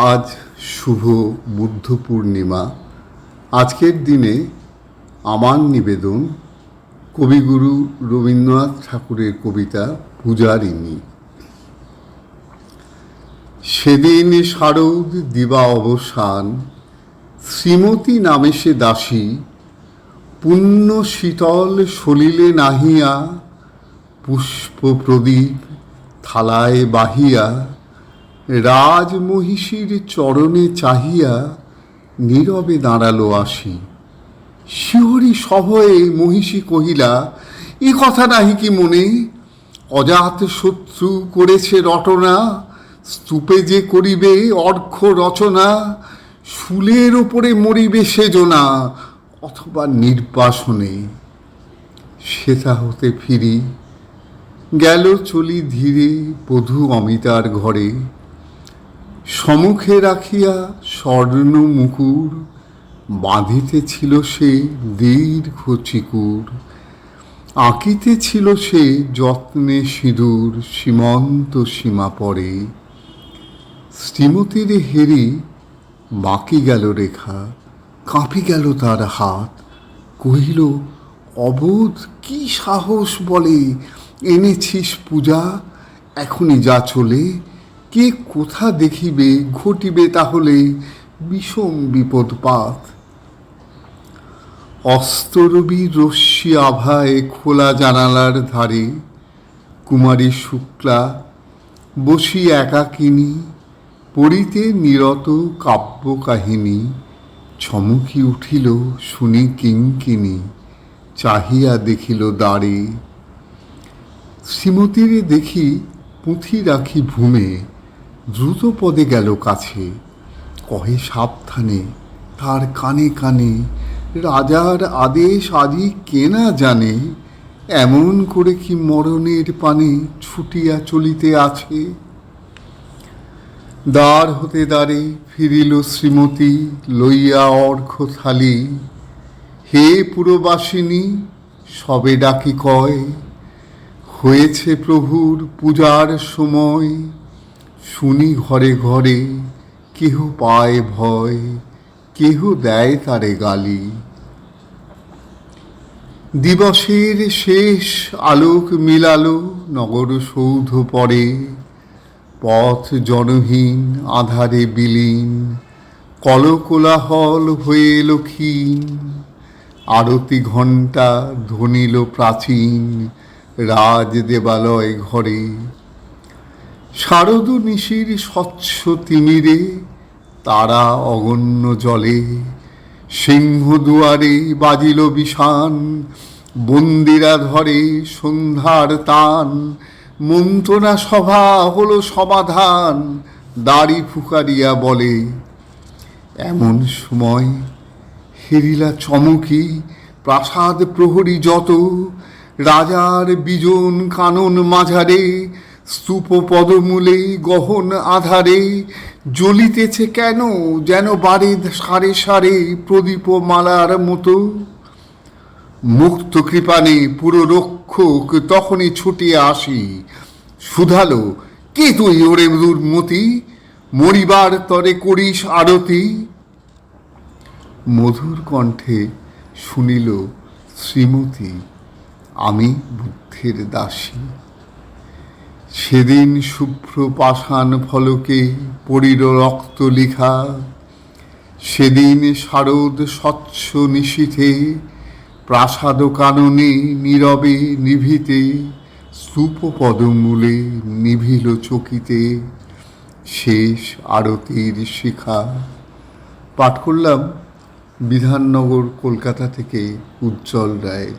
আজ শুভ বুদ্ধ পূর্ণিমা। আজকের দিনে আমার নিবেদন কবিগুরু রবীন্দ্রনাথ ঠাকুরের কবিতা পূজারিণী। সেদিন শারদ দিবা অবসান, শ্রীমতী নামে সে দাসী, পুণ্য শীতল সলিলে নাহিয়া, পুষ্প প্রদীপ থালায় বাহিয়া, রাজমহিষীর চরণে চাহিয়া নীরবে দাঁড়ালো আসি। শিহরি সভয়ে মহিষী কহিলা, এ কথা নাহি কি মনে? অজাত শত্রু করেছে রটনা, স্তূপে যে করিবে অর্ঘ্য রচনা, শুলের ওপরে মরিবে সেজনা, অথবা নির্বাসনে। সেথা হতে ফিরি গেল চলি ধীরে বধূ অমিতার ঘরে, সম্মুখে রাখিয়া স্বর্ণ মুকুর, বাঁধিতেছিল সে দীর্ঘ চিকুর, আঁকিতেছিল সে যত্নে সিঁদুর সীমন্ত সীমা পরে। শ্রীমতীর হেরি বাঁকি গেল রেখা, কাঁপি গেল তার হাত, কহিল, অবোধ কি সাহস বলে এনেছিস পূজা, এখনই যা চলে, কে কোথা দেখিবে ঘটিবে তাহলে বিষম বিপদপাত। অস্তরবীর রশ্মি আভায় খোলা জানালার ধারে কুমারী শুক্লা বসি একাকিনী, পড়িতে নিরত কাব্য কাহিনী, চমকি উঠিল শুনি কিঙ্কিনী, চাহিয়া দেখিল দ্বারে। শ্রীমতীরে দেখি পুঁথি রাখি ভূমে, দ্রুত পদে গেল কাছে, কহে সাবধানে তার কানে কানে, রাজার আদেশ আজি কে না জানে, এমন করে কি মরণের পানে ছুটিয়া চলিতে আছে। দ্বার হতে দ্বারে ফিরিল শ্রীমতী লইয়া অর্ঘ্য থালি, হে পুরবাসিনী সবে ডাকি কয়, হয়েছে প্রভুর পূজার সময়, শুনি ঘরে ঘরে কেহ পায় ভয়, কেহ দেয় তারে গালি। দিবসের শেষ আলোক মিলালো নগর সৌধ পরে, পথ জনহীন আধারে বিলীন, কলকোলাহল হয়ে এলো ক্ষীণ, আরতি ঘণ্টা ধ্বনিল প্রাচীন রাজ দেবালয় ঘরে। শারদ নিশির স্বচ্ছ তিমিরে তারা অগণ্য জলে, সিংহ দুয়ারে বাজিল বিষান, বন্দিরা ধরে সন্ধ্যার তান, মন্ত্রণা সভা হলো সমাধান, দাড়ি ফুকারিয়া বলে। এমন সময় হেরিলা চমকি প্রাসাদ প্রহরী যত, রাজার বিজন কানন মাঝারে, স্তূপ পদমূলে গহন আধারে, জ্বলিতেছে কেন যেন বারে সারে সারে প্রদীপ মালার মতো। মুক্ত কৃপানে পুরো রক্ষক তখনই ছুটিয়া আসি, শুধালো, কে তুই ওরে দুর্মতি, মরিবার তরে করিস আরতি। মধুর কণ্ঠে শুনিল শ্রীমতী, আমি বুদ্ধের দাসী। সেদিন শুভ্র পাষাণ ফলকে পড়িল রক্ত লিখা, সেদিন শারদ স্বচ্ছ নিশীথে, প্রাসাদ কাননে নীরবে নিভিতে, স্তূপ পদমূলে নিভিল চকিতে, শেষ আরতির শিখা। পাঠ করলাম বিধাননগর, কলকাতা থেকে উজ্জ্বল রায়।